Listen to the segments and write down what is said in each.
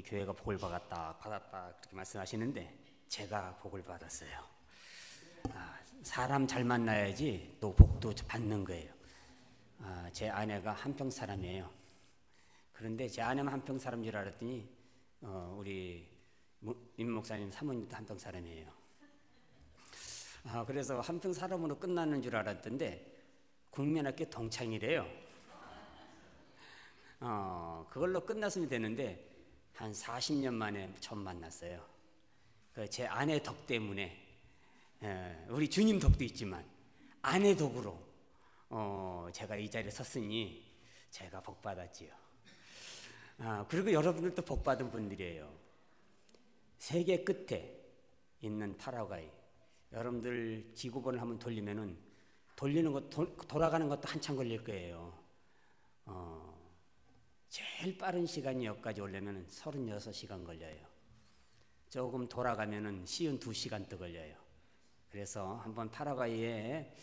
교회가 복을 받았다 그렇게 말씀하시는데 제가 복을 받았어요. 사람 잘 만나야지 또 복도 받는 거예요. 제 아내가 한평 사람이에요. 그런데 제 아내만 한평 사람인 줄 알았더니 우리 임 목사님 사모님도 한평 사람이에요. 그래서 한평 사람으로 끝나는 줄 알았던데 국민학교 동창이래요. 그걸로 끝났으면 되는데 한 40년 만에 처음 만났어요. 제 아내 덕 때문에, 우리 주님 덕도 있지만 아내 덕으로 제가 이 자리에 섰으니 제가 복 받았지요. 그리고 여러분들도 복 받은 분들이에요. 세계 끝에 있는 파라과이, 여러분들 지구본을 한번 돌리면은 돌아가는 것도 한참 걸릴 거예요. 제일 빠른 시간이 여기까지 오려면 36시간 걸려요. 조금 돌아가면은 52시간 또 걸려요. 그래서 한번 파라과이에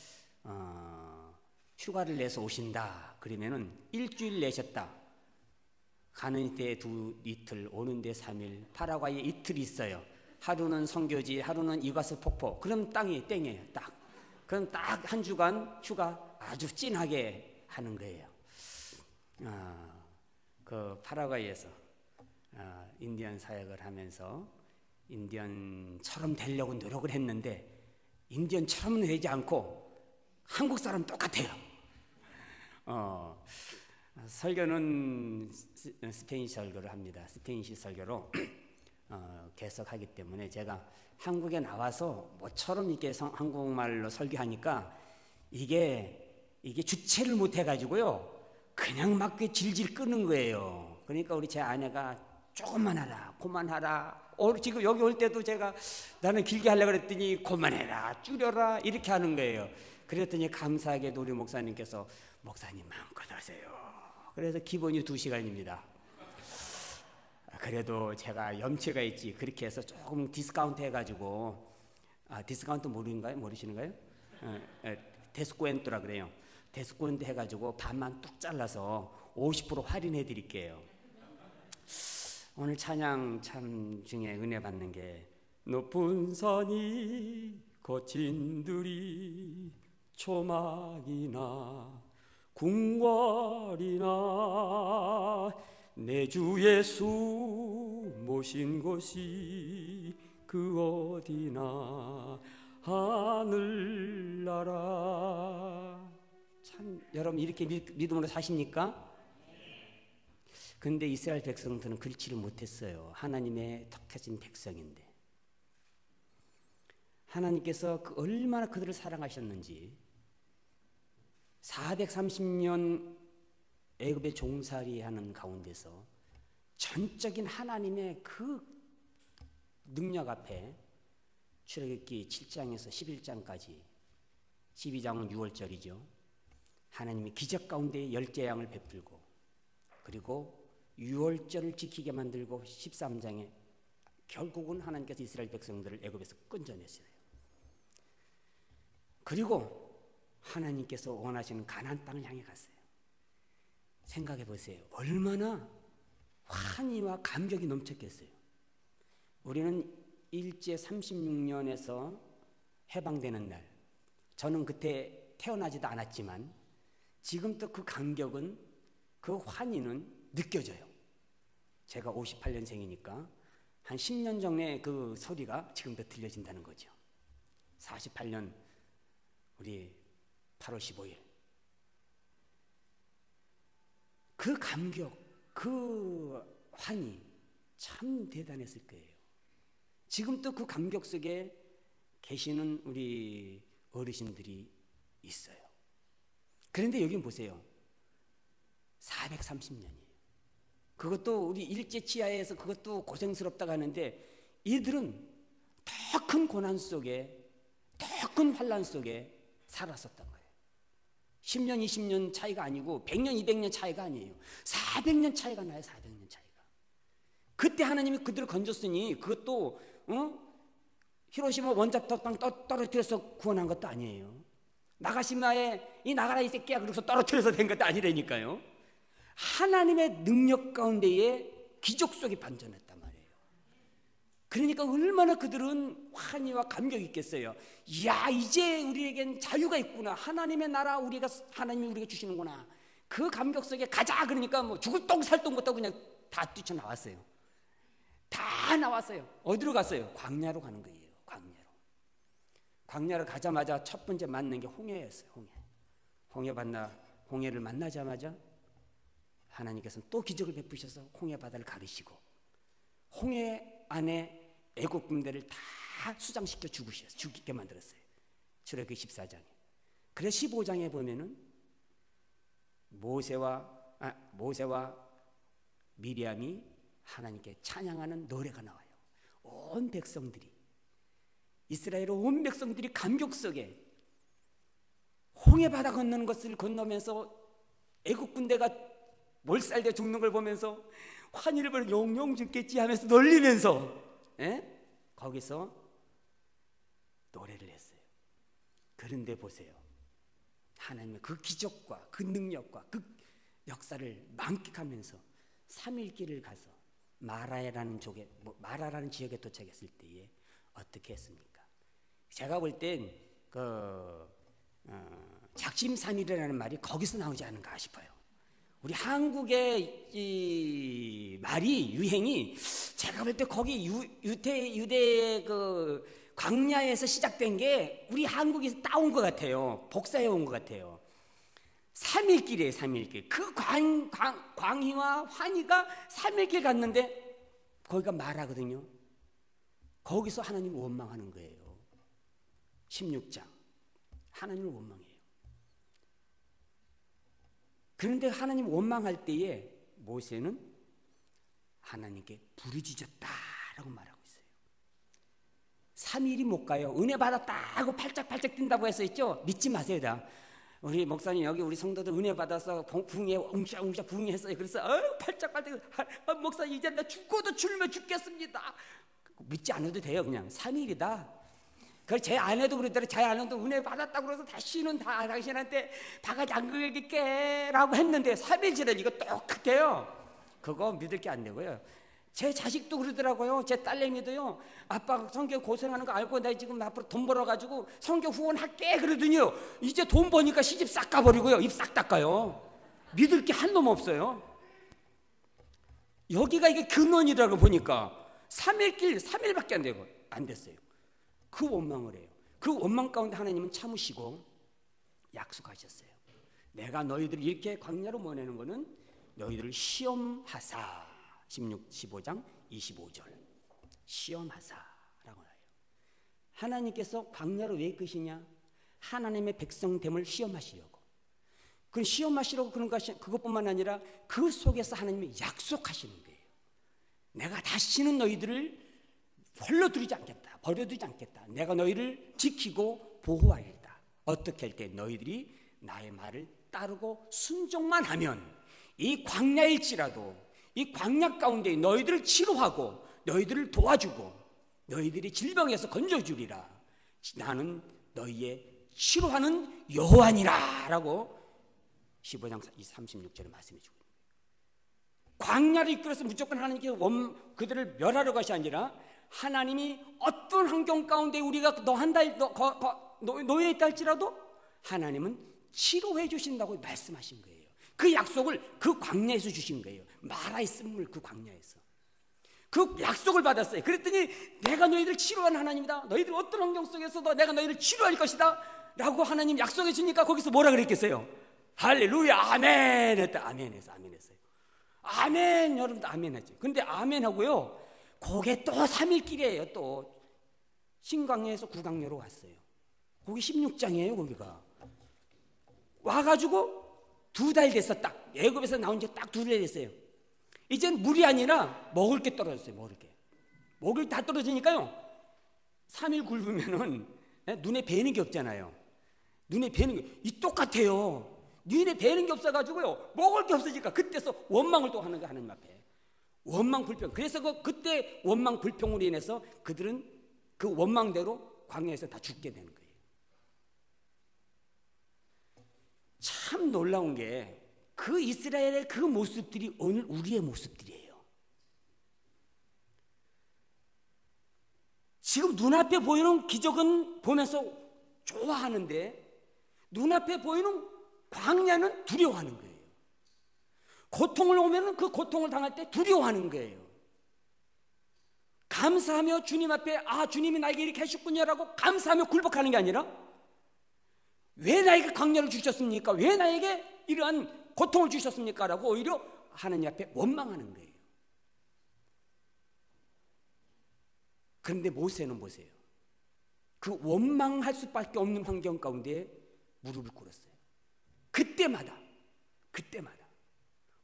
휴가를 내서 오신다 그러면은 일주일 내셨다. 가는 데 이틀, 오는 데 3일, 파라과이에 이틀 있어요. 하루는 선교지, 하루는 이과수 폭포. 그럼 땅이 땡이에요, 딱. 그럼 딱 한 주간 휴가 아주 찐하게 하는 거예요. 그 파라과이에서 인디언 사역을 하면서 인디언처럼 되려고 노력을 했는데 인디언처럼은 되지 않고 한국 사람 똑같아요. 설교는 스페인 설교를 합니다. 스페인식 설교로 계속하기 때문에 제가 한국에 나와서 뭐처럼 이렇게 한국말로 설교하니까 이게 주체를 못 해가지고요. 그냥 막 질질 끄는 거예요. 그러니까 우리 제 아내가 조금만 하라, 그만하라. 지금 여기 올 때도 제가 나는 길게 하려고 그랬더니 그만해라, 줄여라 이렇게 하는 거예요. 그랬더니 감사하게도 우리 목사님께서 목사님 마음껏 하세요. 그래서 기본이 2시간입니다. 그래도 제가 염치가 있지. 그렇게 해서 조금 디스카운트 해가지고 디스카운트 모르시는가요? 데스쿠엔토라 그래요. 데스쿠엔토 해가지고 반만 뚝 잘라서 50% 할인해 드릴게요. 오늘 찬양 참 중에 은혜 받는 게 높은 산이 거친 들이 초막이나 궁궐이나 내 주 예수 모신 곳이 그 어디나 하늘나라. 참 여러분 이렇게 믿음으로 사십니까? 근데 이스라엘 백성들은 그렇지를 못했어요. 하나님의 택하신 백성인데 하나님께서 얼마나 그들을 사랑하셨는지 430년 애굽의 종살이 하는 가운데서 전적인 하나님의 그 능력 앞에 출애굽기 7장에서 11장까지 12장은 6월절이죠. 하나님이 기적 가운데 열째 양을 베풀고 그리고 6월절을 지키게 만들고 13장에 결국은 하나님께서 이스라엘 백성들을 애굽에서 건져냈어요. 그리고 하나님께서 원하시는 가나안 땅을 향해 갔어요. 생각해 보세요. 얼마나 환희와 감격이 넘쳤겠어요. 우리는 일제 36년에서 해방되는 날, 저는 그때 태어나지도 않았지만 지금도 그 감격은, 그 환희는 느껴져요. 제가 58년생이니까 한 10년 전에 그 소리가 지금도 들려진다는 거죠. 48년 우리 8월 15일 그 감격, 그 환희 참 대단했을 거예요. 지금도 그 감격 속에 계시는 우리 어르신들이 있어요. 그런데 여기 보세요. 430년이에요. 그것도 우리 일제치하에서 그것도 고생스럽다고 하는데 이들은 더 큰 고난 속에, 더 큰 환난 속에 살았었던 거예요. 10년, 20년 차이가 아니고 100년, 200년 차이가 아니에요. 400년 차이가 나요. 400년 차이가. 그때 하나님이 그들을 건졌으니 그것도 히로시마 원자폭탄 떨어뜨려서 구원한 것도 아니에요. 나가시마에 이 나가라 이 새끼야 그래서 떨어뜨려서 된 것도 아니라니까요. 하나님의 능력 가운데에 기적 속에 반전했단 말이에요. 그러니까 얼마나 그들은 환희와 감격이 있겠어요. 이야, 이제 우리에겐 자유가 있구나. 하나님의 나라, 하나님이 우리에게 주시는구나. 그 감격 속에 가자. 그러니까 뭐 죽을 똥 살 똥 못하고 그냥 다 뛰쳐나왔어요. 다 나왔어요. 어디로 갔어요? 광야로 가는 거예요. 광야로 가자마자 첫 번째 만난 게 홍해였어요. 홍해를 만나자마자 하나님께서는 또 기적을 베푸셔서 홍해 바다를 가르시고 홍해 안에 애국 군대를 다 수장시켜 죽이게 만들었어요. 출애굽기 14장에. 그래서 15장에 보면은 모세와 미리암이 하나님께 찬양하는 노래가 나와요. 온 백성들이, 이스라엘 온 백성들이 감격 속에 홍해 바다 건너는 것을 건너면서 애국 군대가 몰살돼 죽는 걸 보면서 환희를 벌 용용 죽겠지 하면서 놀리면서 거기서 노래를 했어요. 그런데 보세요. 하나님의 그 기적과 그 능력과 그 역사를 만끽하면서 3일 길을 가서 마라라는 지역에 도착했을 때에 어떻게 했습니까? 제가 볼 땐 작심삼일이라는 말이 거기서 나오지 않은가 싶어요. 우리 한국의 이 말이 유행이 제가 볼 때 거기 유대의 그 광야에서 시작된 게 우리 한국에서 따온 것 같아요. 복사해 온 것 같아요. 3일길이에요. 3일길. 그 광희와 환희가 3일길 갔는데 거기가 마라거든요. 거기서 하나님을 원망하는 거예요. 16장 하나님을 원망해요. 그런데 하나님 원망할 때에 모세는 하나님께 부르짖었다라고 말하고 있어요. 3일이 못 가요. 은혜 받았다 하고 팔짝팔짝 뛴다고 해서 있죠. 믿지 마세요. 다. 우리 목사님 여기 우리 성도들 은혜 받아서 부흥에 웅샤웅샤 부흥했어요. 그래서 팔짝팔짝 목사님 이제 나 죽어도 줄면 죽겠습니다. 믿지 않아도 돼요. 그냥 3일이다. 그 제 아내도 그랬더니 제 아내도 은혜 받았다고 그래서 다시는 당신한테 바가지 안 긁을게라고 했는데 3일 지나 이거 똑같아요. 그거 믿을 게 안 되고요. 제 자식도 그러더라고요. 제 딸내미도요. 아빠 성경 고생하는 거 알고 나 지금 앞으로 돈 벌어가지고 성경 후원할게 그러더니요. 이제 돈 버니까 시집 싹 가버리고요. 입 싹 닦아요. 믿을 게 한 놈 없어요. 여기가 이게 근원이라고 보니까 3일밖에 안 됐어요. 그 원망을 해요. 그 원망 가운데 하나님은 참으시고 약속하셨어요. 내가 너희들을 이렇게 광야로 보내는 것은 너희들을 시험하사. 15장 25절 시험하사라고 해요. 하나님께서 광야로 왜 이끄시냐? 하나님의 백성됨을 시험하시려고. 그 시험하시려고 그런 것이 그것뿐만 아니라 그 속에서 하나님이 약속하시는 거예요. 내가 다시는 너희들을 버려두지 않겠다. 내가 너희를 지키고 보호하겠다. 어떻게 할 때? 너희들이 나의 말을 따르고 순종만 하면 이 광야일지라도 이 광야 가운데 너희들을 치료하고 너희들을 도와주고 너희들이 질병에서 건져주리라. 나는 너희의 치료하는 여호와니라 라고 15장 36절에 말씀해 주고 광야를 이끌어서 무조건 하나님께 그들을 멸하려 것이 아니라 하나님이 어떤 환경 가운데 우리가 놓여 있다 할지라도 하나님은 치료해 주신다고 말씀하신 거예요. 그 약속을 그 광야에서 주신 거예요. 마라의 쓴물 그 광야에서 그 약속을 받았어요. 그랬더니 내가 너희들 치료하는 하나님이다. 너희들 어떤 환경 속에서도 내가 너희를 치료할 것이다 라고 하나님 약속해 주니까 거기서 뭐라 그랬겠어요? 할렐루야 아멘 했다. 아멘 했어요. 아멘. 여러분도 아멘 했죠. 근데 아멘 하고요 그게 또 3일길이에요. 또 신광야에서 구강야로 왔어요. 거기 16장이에요. 거기가 와가지고 2달 됐어. 딱 애굽에서 나온 지 딱 2달 됐어요. 이젠 물이 아니라 먹을 게 떨어졌어요. 먹을 다 떨어지니까요 3일 굶으면은 눈에 뵈는 게 없잖아요. 눈에 뵈는 게 이 똑같아요. 눈에 뵈는 게 없어가지고요 먹을 게 없어지니까 그때서 원망을 또 하는 거예요. 하나님 앞에 원망 불평. 그래서 그때 원망 불평으로 인해서 그들은 그 원망대로 광야에서 다 죽게 되는 거예요. 참 놀라운 게 그 이스라엘의 그 모습들이 오늘 우리의 모습들이에요. 지금 눈앞에 보이는 기적은 보면서 좋아하는데 눈앞에 보이는 광야는 두려워하는 거예요. 고통을 오면 그 고통을 당할 때 두려워하는 거예요. 감사하며 주님 앞에 주님이 나에게 이렇게 하셨군요라고 감사하며 굴복하는 게 아니라 왜 나에게 광야를 주셨습니까? 왜 나에게 이러한 고통을 주셨습니까? 라고 오히려 하나님 앞에 원망하는 거예요. 그런데 모세는 보세요. 그 원망할 수밖에 없는 환경 가운데 무릎을 꿇었어요. 그때마다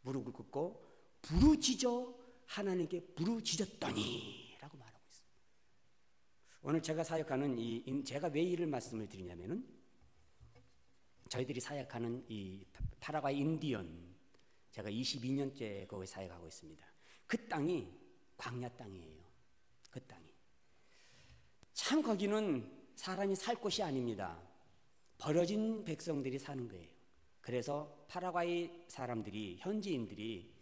무릎을 꿇고 부르짖어 하나님께 부르짖었더니 라고 말하고 있어요. 오늘 제가 사역하는 제가 왜 이를 말씀을 드리냐면은 저희들이 사역하는 이 파라과이 인디언, 제가 22년째 거기 사역하고 있습니다. 그 땅이 광야 땅이에요. 그 땅이 참 거기는 사람이 살 곳이 아닙니다. 버려진 백성들이 사는 거예요. 그래서 파라과이 사람들이, 현지인들이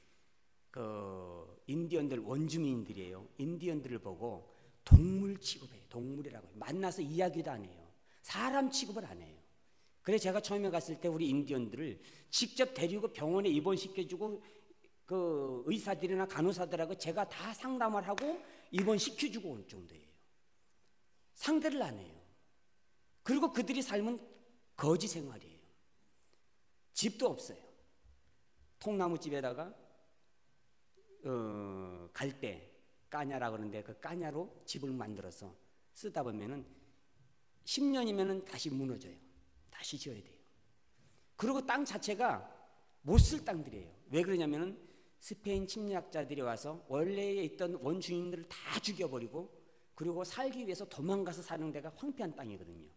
그 인디언들, 원주민들이에요. 인디언들을 보고 동물 취급해요. 동물이라고 해요. 만나서 이야기도 안 해요. 사람 취급을 안 해요. 그래서 제가 처음에 갔을 때 우리 인디언들을 직접 데리고 병원에 입원시켜주고 그 의사들이나 간호사들하고 제가 다 상담을 하고 입원시켜주고 올 정도예요. 상대를 안 해요. 그리고 그들이 삶은 거지 생활이에요. 집도 없어요. 통나무집에다가 갈대, 까냐라 그러는데 그 까냐로 집을 만들어서 쓰다 보면은 10년이면은 다시 무너져요. 다시 지어야 돼요. 그리고 땅 자체가 못 쓸 땅들이에요. 왜 그러냐면은 스페인 침략자들이 와서 원래에 있던 원주민들을 다 죽여버리고 그리고 살기 위해서 도망가서 사는 데가 황폐한 땅이거든요.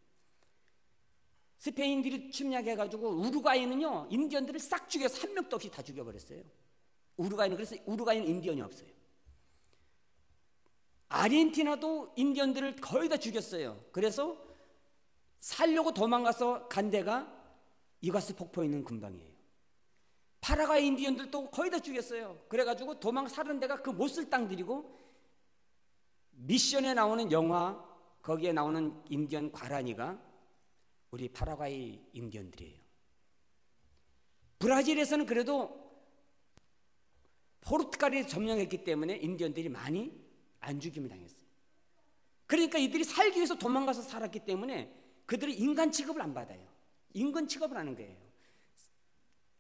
스페인들이 침략해가지고 우루과이는요 인디언들을 싹 죽여서 한 명도 없이 다 죽여버렸어요. 그래서 우루과이는 인디언이 없어요. 아르헨티나도 인디언들을 거의 다 죽였어요. 그래서 살려고 도망가서 간 데가 이과스 폭포에 있는 근방이에요. 파라과이 인디언들도 거의 다 죽였어요. 그래가지고 사는 데가 그 못 쓸 땅들이고 미션에 나오는 영화 거기에 나오는 인디언 과란이가 우리 파라과이 인디언들이에요. 브라질에서는 그래도 포르투갈이 점령했기 때문에 인디언들이 많이 안 죽임을 당했어요. 그러니까 이들이 살기 위해서 도망가서 살았기 때문에 그들은 인간 취급을 안 받아요. 인간 취급을 하는 거예요.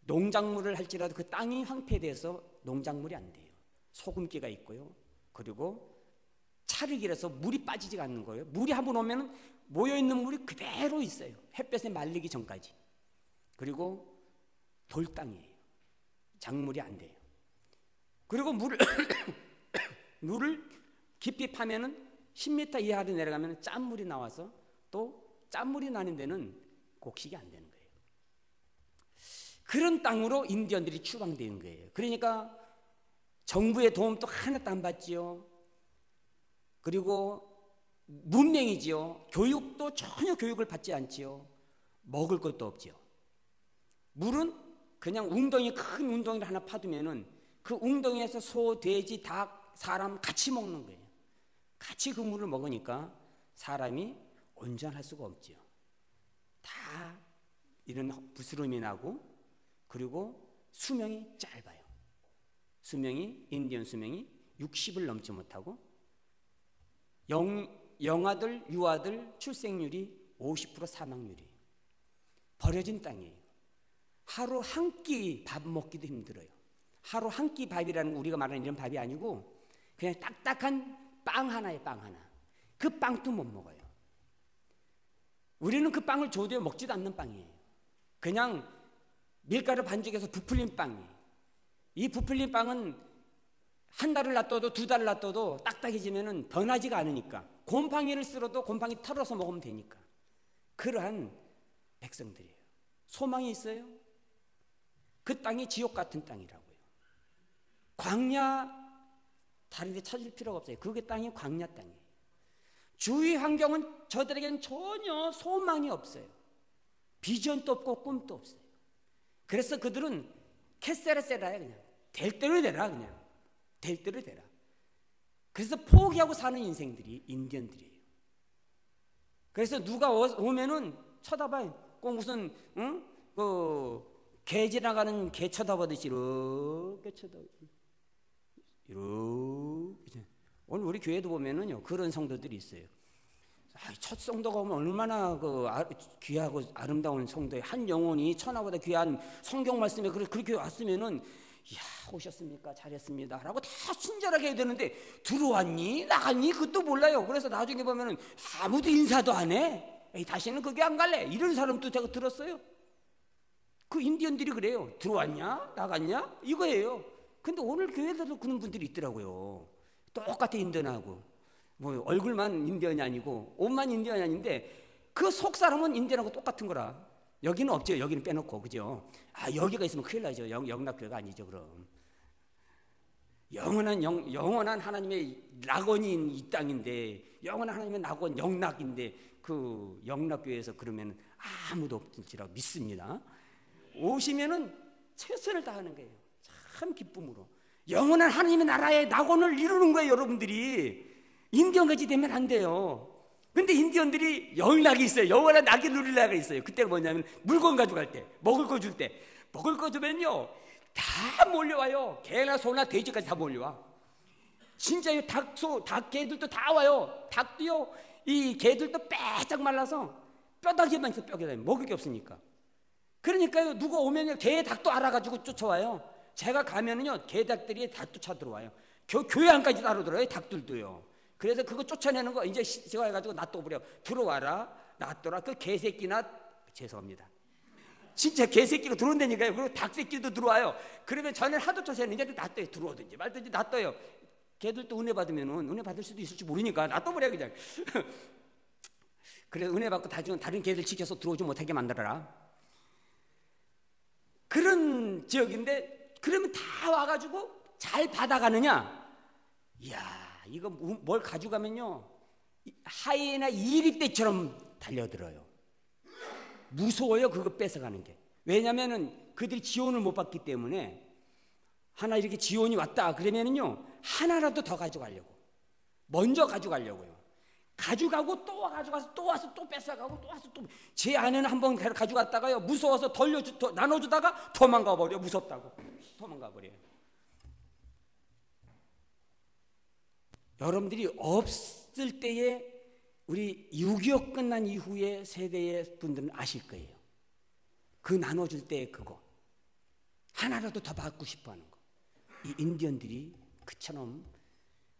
농작물을 할지라도 그 땅이 황폐돼서 농작물이 안 돼요. 소금기가 있고요. 그리고 차르기라서 물이 빠지지가 않는 거예요. 물이 한번 오면 모여있는 물이 그대로 있어요. 햇볕에 말리기 전까지. 그리고 돌땅이에요. 작물이 안 돼요. 그리고 물을 깊이 파면은 10m 이하로 내려가면 짠물이 나와서 또 짠물이 나는 데는 곡식이 안 되는 거예요. 그런 땅으로 인디언들이 추방되는 거예요. 그러니까 정부의 도움도 하나도 안 받지요. 그리고 문맹이지요. 교육도 전혀 교육을 받지 않지요. 먹을 것도 없지요. 물은 그냥 웅덩이, 큰 웅덩이를 하나 파두면은 그 웅덩이에서 소, 돼지, 닭, 사람 같이 먹는 거예요. 같이 그 물을 먹으니까 사람이 온전할 수가 없지요. 다 이런 부스럼이 나고 그리고 수명이 짧아요. 인디언 수명이 60을 넘지 못하고 영아들, 유아들 출생률이 50% 사망률이에요. 버려진 땅이에요. 하루 한 끼 밥 먹기도 힘들어요. 하루 한 끼 밥이라는 우리가 말하는 이런 밥이 아니고 그냥 딱딱한 빵 하나에 빵 하나. 그 빵도 못 먹어요. 우리는 그 빵을 줘도 먹지도 않는 빵이에요. 그냥 밀가루 반죽해서 부풀린 빵이에요. 이 부풀린 빵은 한 달을 놔둬도 두 달을 놔둬도 딱딱해지면 변하지가 않으니까 곰팡이를 쓸어도 곰팡이 털어서 먹으면 되니까 그러한 백성들이에요. 소망이 있어요? 그 땅이 지옥 같은 땅이라고요. 광야 다른 데 찾을 필요가 없어요. 그게 땅이 광야 땅이에요. 주위 환경은 저들에게는 전혀 소망이 없어요. 비전도 없고 꿈도 없어요. 그래서 그들은 캐세라세라야 그냥 될 대로 되라 그냥 될 대로 되라. 그래서 포기하고 사는 인생들이 인디언들이에요. 그래서 누가 오면은 쳐다봐요. 꼭 무슨 개 지나가는 개 쳐다보듯이 이렇게 쳐다봐요. 이렇게. 오늘 우리 교회도 보면은요 그런 성도들이 있어요. 첫 성도가 오면 얼마나 귀하고 아름다운 성도의 한 영혼이 천하보다 귀한 성경 말씀에 그렇게 왔으면은 이야 오셨습니까? 잘했습니다 라고 다 친절하게 해야 되는데 들어왔니? 나갔니? 그것도 몰라요. 그래서 나중에 보면은 아무도 인사도 안 해. 에이, 다시는 거기 안 갈래 이런 사람도 제가 들었어요. 그 인디언들이 그래요. 들어왔냐? 나갔냐? 이거예요. 근데 오늘 교회에도 그런 분들이 있더라고요. 똑같아 인디언하고 뭐 얼굴만 인디언이 아니고 옷만 인디언이 아닌데 그 속 사람은 인디언하고 똑같은 거라. 여기는 없죠. 여기는 빼놓고 그죠? 여기가 있으면 큰일 나죠. 영락교회가 아니죠. 그럼 영원한 하나님의 낙원인 이 땅인데 영원한 하나님의 낙원 영락인데 그 영락교회에서 그러면 아무도 없을지라고 믿습니다. 오시면은 최선을 다하는 거예요. 참 기쁨으로 영원한 하나님의 나라의 낙원을 이루는 거예요. 여러분들이 인디언같이 되면 안 돼요. 근데 인디언들이 영락이 있어요. 영원한 낙이 누릴 나라가 있어요. 그때가 뭐냐면 물건 가져갈 때, 먹을 거 줄 때, 먹을 거 주면요 다 몰려와요. 개나 소나 돼지까지 다 몰려와. 진짜요. 닭 개들도 다 와요. 닭도요 이 개들도 빼짝 말라서 뼈다귀만 있어. 뼈다귀 먹을 게 없으니까. 그러니까요 누가 오면요 개 닭도 알아가지고 쫓아와요. 제가 가면은요 개 닭들이 다 쫓아 들어와요. 교회 안까지 따라들어요. 닭들도요. 그래서 그거 쫓아내는 거 이제 제가 해가지고 놔둬버려. 들어와라 놔둬라. 그 개새끼나 죄송합니다. 진짜 개새끼가 들어온다니까요. 그리고 닭새끼도 들어와요. 그러면 전에 하도 쫓아내는데 놔둬요. 들어오든지 말든지 놔둬요. 걔들도 은혜 받으면 은혜 받을 수도 있을지 모르니까 놔둬버려 그냥. 그래서 은혜 받고 다른 개들 지켜서 들어오지 못하게 만들어라. 그런 지역인데 그러면 다 와가지고 잘 받아가느냐? 이야 이거 뭘 가져가면요 하이에나 이리떼처럼 달려들어요. 무서워요. 그거 뺏어가는 게. 왜냐면은 그들이 지원을 못 받기 때문에 하나 이렇게 지원이 왔다 그러면은요 하나라도 더 가져가려고 먼저 가져가려고요. 가져가고 또 가져가서 또 와서 또 뺏어가고 또 와서 또 제 아내는 한번 가져갔다가요 무서워서 나눠주다가 도망가 버려. 무섭다고 도망가 버려요. 여러분들이 없을 때에 우리 6.25 끝난 이후의 세대의 분들은 아실 거예요. 그 나눠줄 때 그거 하나라도 더 받고 싶어하는 거. 이 인디언들이 그처럼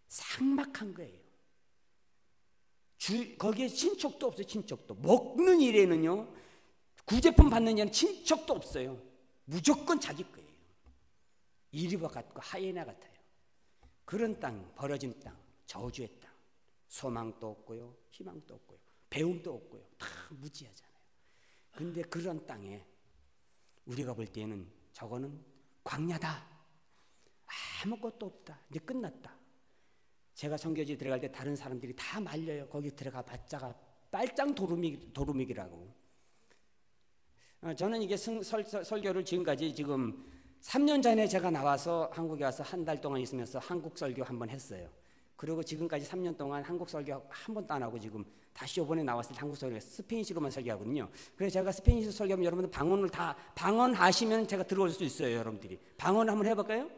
삭막한 거예요. 거기에 친척도 없어요. 친척도 먹는 일에는요 구제품 받는 일에는 친척도 없어요. 무조건 자기 거예요. 이리와 같고 하이에나 같아요. 그런 땅, 버려진 땅, 저주의 땅, 소망도 없고요 희망도 없고요 배움도 없고요 다 무지하잖아요. 근데 그런 땅에 우리가 볼 때는 저거는 광야다. 아무것도 없다. 이제 끝났다. 제가 선교지 들어갈 때 다른 사람들이 다 말려요. 거기 들어가 봤자가 빨짱 도루묵이라고. 저는 이게 설교를 지금까지 지금 3년 전에 제가 나와서 한국에 와서 한 달 동안 있으면서 한국 설교 한번 했어요. 그리고 지금까지 3년 동안 한국 설교 한 번도 안 하고 지금 다시 이번에 나왔을 때 한국 설교 스페인식으로만 설교하거든요. 그래서 제가 스페인식 설교하면 여러분들 방언을 다 방언하시면 제가 들어올 수 있어요. 여러분들이 방언 한번 해볼까요?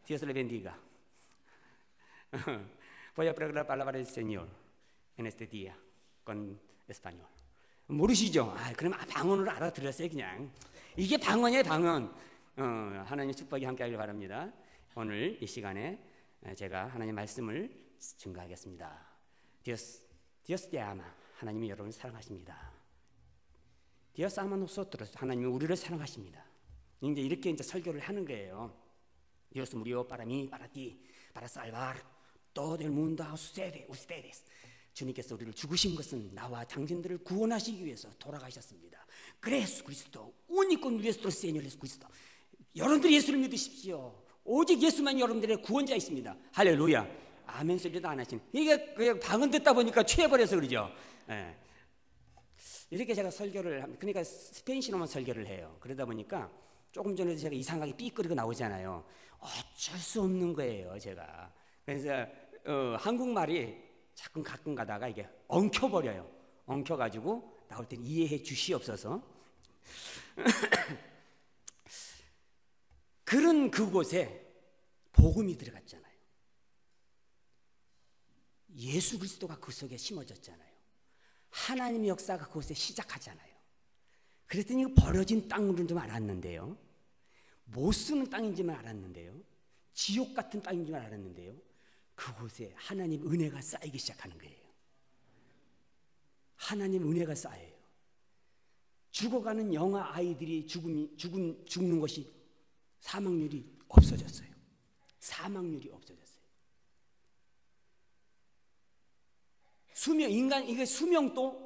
Dios le bendiga. Voy a hablar la palabra del Señor en este día con español. 모르시죠? 그럼 방언으로 알아들었어요. 그냥 이게 방언이에요. 방언. 하나님의 축복이 함께하길 바랍니다. 오늘 이 시간에 제가 하나님의 말씀을 증거하겠습니다. Dios te ama. 하나님이 여러분을 사랑하십니다. Dios ama nosotros. 하나님이 우리를 사랑하십니다. 이제 이렇게 이제 설교를 하는 거예요. Dios murió para mí, para ti, para salvar todo el mundo a ustedes. 주님께서 우리를 죽으신 것은 나와 당신들을 구원하시기 위해서 돌아가셨습니다. 그래서 그리스도, único nuestro Señor Jesucristo. 여러분들이 예수를 믿으십시오. 오직 예수만 여러분들의 구원자이십니다. 할렐루야. 아멘 소리도 안 하시네. 이게 그냥 방언 듣다 보니까 취해버려서 그러죠. 예. 이렇게 제가 설교를 합니다. 그러니까 스페인식으로만 설교를 해요. 그러다 보니까 조금 전에도 제가 이상하게 삐끄리고 나오잖아요. 어쩔 수 없는 거예요, 제가. 그래서 한국말이 가끔 가다가 이게 엉켜버려요. 엉켜가지고 나올 때 이해해 주시옵소서. 그런 그곳에 복음이 들어갔잖아요. 예수 그리스도가 그 속에 심어졌잖아요. 하나님의 역사가 그곳에 시작하잖아요. 그랬더니 이거 버려진 땅으로는 좀 알았는데요, 못 쓰는 땅인지만 알았는데요, 지옥 같은 땅인지만 알았는데요, 그곳에 하나님 은혜가 쌓이기 시작하는 거예요. 하나님 은혜가 쌓여요. 죽어가는 영아 아이들이 죽는 것이 사망률이 없어졌어요. 사망률이 없어졌어요. 이게 수명도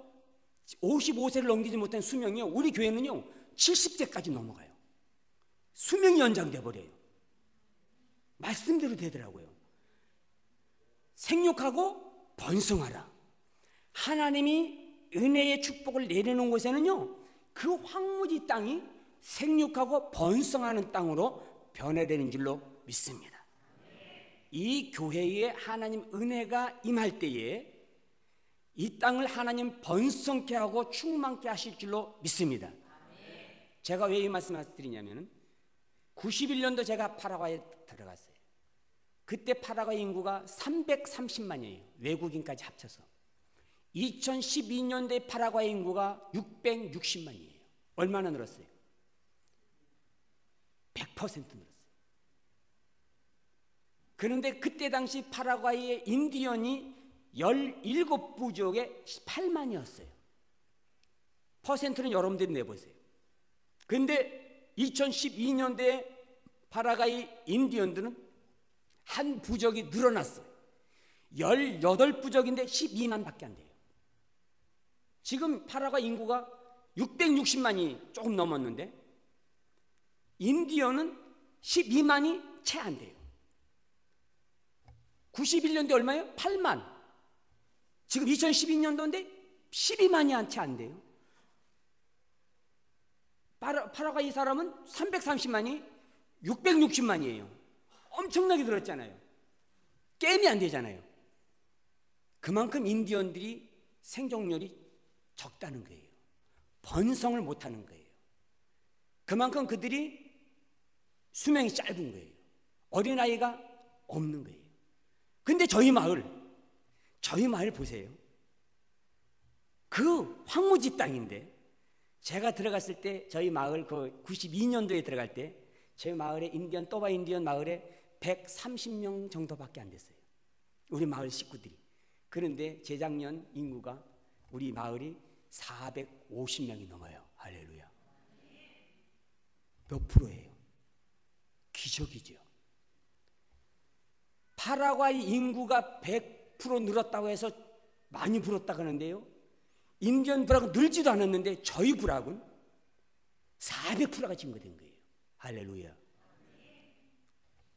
55세를 넘기지 못한 수명이요, 우리 교회는요 70세까지 넘어가요. 수명이 연장돼 버려요. 말씀대로 되더라고요. 생육하고 번성하라. 하나님이 은혜의 축복을 내려놓은 곳에는요, 그 황무지 땅이 생육하고 번성하는 땅으로 변화되는 줄로 믿습니다. 이 교회에 하나님 은혜가 임할 때에 이 땅을 하나님 번성케 하고 충만케 하실 줄로 믿습니다. 제가 왜 이 말씀을 드리냐면 91년도 제가 파라과이에 들어갔어요. 그때 파라과이 인구가 330만이에요. 외국인까지 합쳐서. 2012년도에 파라과이 인구가 660만이에요. 얼마나 늘었어요? 100% 늘었어요. 그런데 그때 당시 파라과이의 인디언이 17부족에 18만이었어요. 퍼센트는 여러분들이 내보세요. 그런데 2012년도에 파라과이 인디언들은 한 부족이 늘어났어요. 18부족인데 12만 밖에 안 돼요. 지금 파라과이 인구가 660만이 조금 넘었는데 인디언은 12만이 채 안 돼요. 91년도에 얼마예요? 8만. 지금 2012년도인데 12만이 채 안 돼요. 파라과이 사람은 330만이 660만이에요. 엄청나게 늘었잖아요. 게임이 안 되잖아요. 그만큼 인디언들이 생존율이 적다는 거예요. 번성을 못하는 거예요. 그만큼 그들이 수명이 짧은 거예요. 어린아이가 없는 거예요. 근데 저희 마을 보세요. 그 황무지 땅인데 제가 들어갔을 때 저희 마을 그 92년도에 들어갈 때 저희 마을에 또바 인디언 마을에 130명 정도밖에 안 됐어요. 우리 마을 식구들이. 그런데 재작년 인구가 우리 마을이 450명이 넘어요. 할렐루야. 몇 프로예요? 기적이죠. 파라과이 인구가 100% 늘었다고 해서 많이 불었다고 하는데요, 인디언 부락은 늘지도 않았는데 저희 부락은 400%가 증거된 거예요. 할렐루야.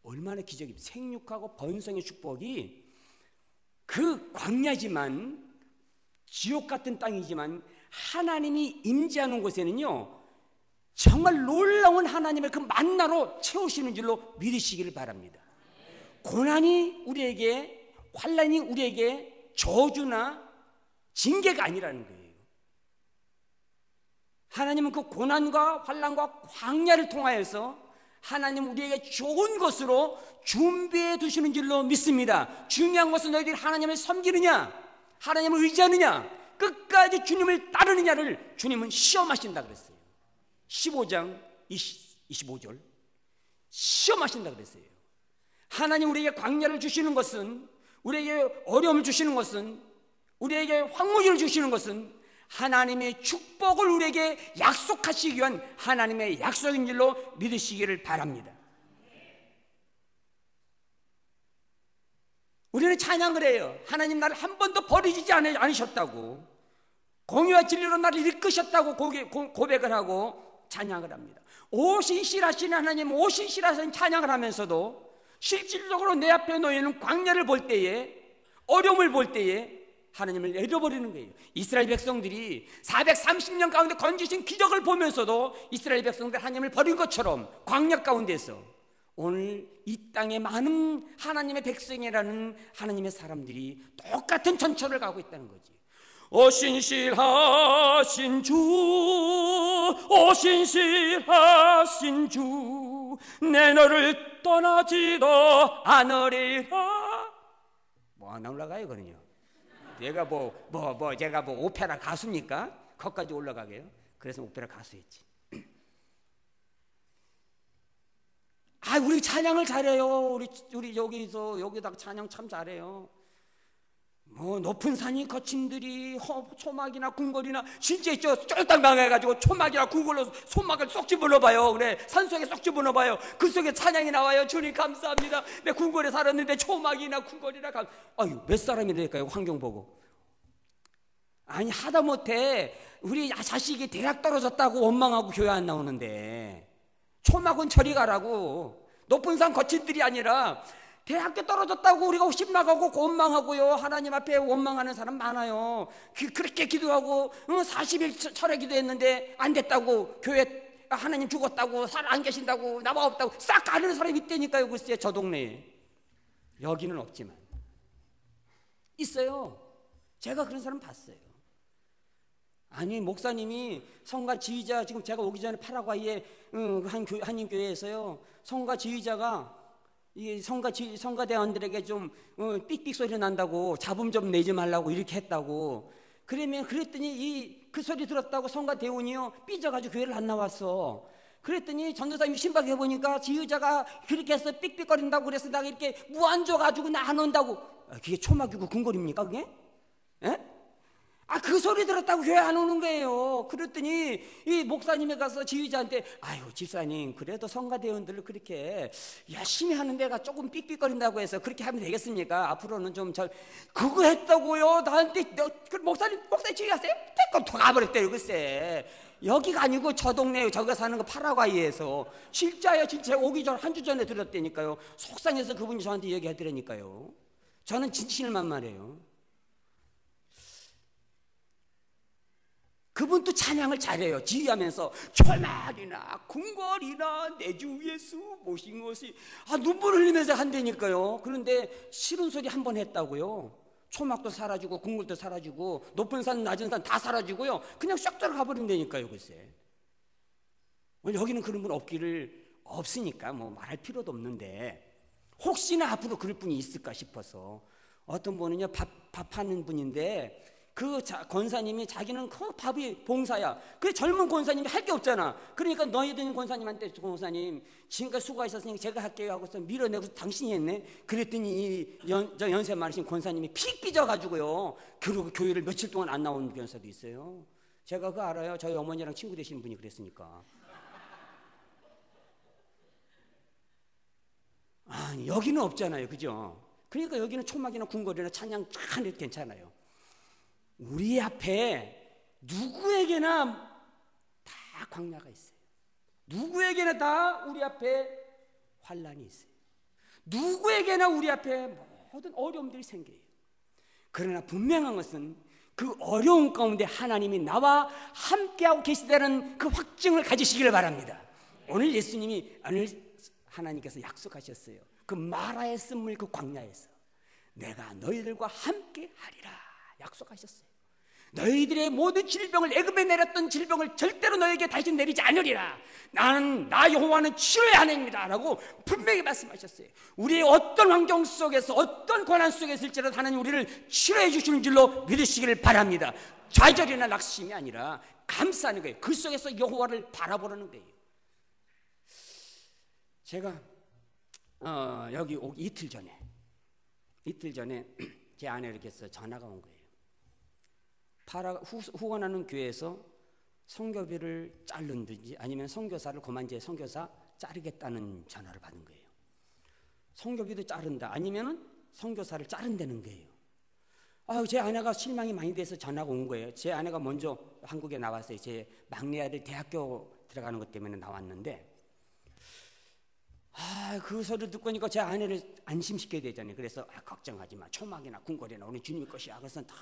얼마나 기적입니까? 생육하고 번성의 축복이 그 광야지만 지옥 같은 땅이지만 하나님이 임재하는 곳에는요 정말 놀라운 하나님의 그 만나로 채우시는 줄로 믿으시기를 바랍니다. 고난이 우리에게, 환난이 우리에게 저주나 징계가 아니라는 거예요. 하나님은 그 고난과 환난과 광야를 통하여서 하나님 우리에게 좋은 것으로 준비해 두시는 줄로 믿습니다. 중요한 것은 너희들이 하나님을 섬기느냐, 하나님을 의지하느냐, 끝까지 주님을 따르느냐를 주님은 시험하신다 그랬어요. 15장 25절 시험하신다 그랬어요. 하나님 우리에게 광야를 주시는 것은, 우리에게 어려움을 주시는 것은, 우리에게 황무지를 주시는 것은 하나님의 축복을 우리에게 약속하시기 위한 하나님의 약속인 줄로 믿으시기를 바랍니다. 우리는 찬양을 해요. 하나님 나를 한 번도 버리지 않으셨다고, 공의와 진리로 나를 이끄셨다고 고백을 하고 찬양을 합니다. 오신실하신 하나님, 오신실하신 찬양을 하면서도 실질적으로 내 앞에 놓이는 광야를 볼 때에, 어려움을 볼 때에 하나님을 잃어버리는 거예요. 이스라엘 백성들이 430년 가운데 건지신 기적을 보면서도 이스라엘 백성들 하나님을 버린 것처럼 광야 가운데서 오늘 이 땅에 많은 하나님의 백성이라는 하나님의 사람들이 똑같은 전철을 가고 있다는 거지. 오 신실하신 주, 오 신실하신 주, 내 너를 떠나지도 않으리라. 뭐 안 올라가요 그러냐? 내가 제가 오페라 가수입니까? 거기까지 올라가게요? 그래서 오페라 가수였지. 우리 찬양을 잘해요. 우리 여기다가 찬양 참 잘해요. 높은 산이 거친들이 초막이나 궁궐이나 진짜 있죠. 쫄딱 망해가지고 초막이나 궁궐로 손막을 쏙 집어넣어봐요. 그래, 산속에 쏙 집어넣어봐요. 그 속에 찬양이 나와요. 주님 감사합니다. 내 궁궐에 살았는데 초막이나 궁궐이나 몇 사람이 될까요? 환경 보고. 하다못해 우리 자식이 대학 떨어졌다고 원망하고 교회 안 나오는데 초막은 저리 가라고. 높은 산 거친들이 아니라 대학교 떨어졌다고 우리가 심나가고 원망하고요. 하나님 앞에 원망하는 사람 많아요. 그렇게 기도하고 40일 철회 기도했는데 안 됐다고, 교회 하나님 죽었다고, 안 계신다고, 나와 없다고 싹 가르는 사람이 있다니까요. 글쎄 저 동네에. 여기는 없지만 있어요. 제가 그런 사람 봤어요. 목사님이 성가 지휘자, 지금 제가 오기 전에 파라과이에 한인교회에서요, 성가 지휘자가 이 성가대원들에게 좀 삑삑 소리 난다고 잡음 좀 내지 말라고 이렇게 했다고. 그랬더니 그 소리 들었다고 성가대원이요 삐져가지고 교회를 안 나왔어. 그랬더니 전도사님이 신박해 보니까 지휘자가 그렇게 해서 삑삑거린다고 그래서 내가 이렇게 무안줘 가지고 나 안 온다고. 그게 초막이고 궁궐입니까 그게? 에? 그 소리 들었다고 교회 안 오는 거예요. 그랬더니 이 목사님이 가서 지휘자한테 집사님 그래도 성가대원들을 그렇게 열심히 하는 데가 조금 삑삑거린다고 해서 그렇게 하면 되겠습니까? 앞으로는 좀 그거 했다고요? 나한테 목사님 지휘하세요? 떼고 가버렸대요. 글쎄 여기가 아니고 저 동네에 저가 사는 거 파라과이에서 진짜야. 진짜 오기 전 한 주 전에 들었다니까요. 속상해서 그분이 저한테 얘기하더라니까요. 저는 진실만말해요. 그분도 찬양을 잘해요. 지휘하면서 초막이나 궁궐이나 내 주 예수 모신 것이 눈물 흘리면서 한다니까요. 그런데 싫은 소리 한 번 했다고요. 초막도 사라지고 궁궐도 사라지고 높은 산 낮은 산 다 사라지고요. 그냥 싹 들어가 버린다니까요. 글쎄. 여기는 그런 분 없으니까 말할 필요도 없는데 혹시나 앞으로 그럴 분이 있을까 싶어서 어떤 분은요 밥하는 분인데 그 권사님이 자기는 그 밥이 봉사야. 그래 젊은 권사님이 할 게 없잖아. 그러니까 너희들 권사님한테 권사님 지금까지 수고하셨으니까 제가 할게요 하고서 밀어내고 당신이 했네. 그랬더니 저 연세 많으신 권사님이 픽 삐져가지고요. 그리고 교회를 며칠 동안 안 나오는 권사도 있어요. 제가 그거 알아요. 저희 어머니랑 친구 되시는 분이 그랬으니까. 여기는 없잖아요. 그죠? 그러니까 여기는 초막이나 궁궐이나 찬양 참 해도 괜찮아요. 우리 앞에 누구에게나 다 광야가 있어요. 누구에게나 다 우리 앞에 환난이 있어요. 누구에게나 우리 앞에 모든 어려움들이 생겨요. 그러나 분명한 것은 그 어려운 가운데 하나님이 나와 함께하고 계시다는 그 확증을 가지시기를 바랍니다. 오늘 하나님께서 약속하셨어요. 그 마라의 쓴물 그 광야에서 내가 너희들과 함께 하리라 약속하셨어요. 너희들의 모든 질병을, 애굽에 내렸던 질병을 절대로 너에게 다시 내리지 않으리라. 나 여호와는 치료의 하나님이다 라고 분명히 말씀하셨어요. 우리의 어떤 환경 속에서 어떤 고난 속에 있을지라도 하나님 우리를 치료해 주시는 줄로 믿으시기를 바랍니다. 좌절이나 낙심이 아니라 감사하는 거예요. 그 속에서 여호와를 바라보는 거예요. 제가 여기 오기 이틀 전에 제 아내에게서 전화가 온 거예요. 후원하는 교회에서 선교비를 자른든지 아니면 선교사를 그만제 선교사 자르겠다는 전화를 받은 거예요. 선교비도 자른다 아니면 선교사를 자른다는 거예요. 제 아내가 실망이 많이 돼서 전화가 온 거예요. 제 아내가 먼저 한국에 나왔어요. 제 막내 아들 대학교 들어가는 것 때문에 나왔는데 그 소리를 듣고 니까 제 아내를 안심시켜야 되잖아요. 그래서 걱정하지 마. 초막이나 궁궐이나 우리 주님의 것이야. 그래서 다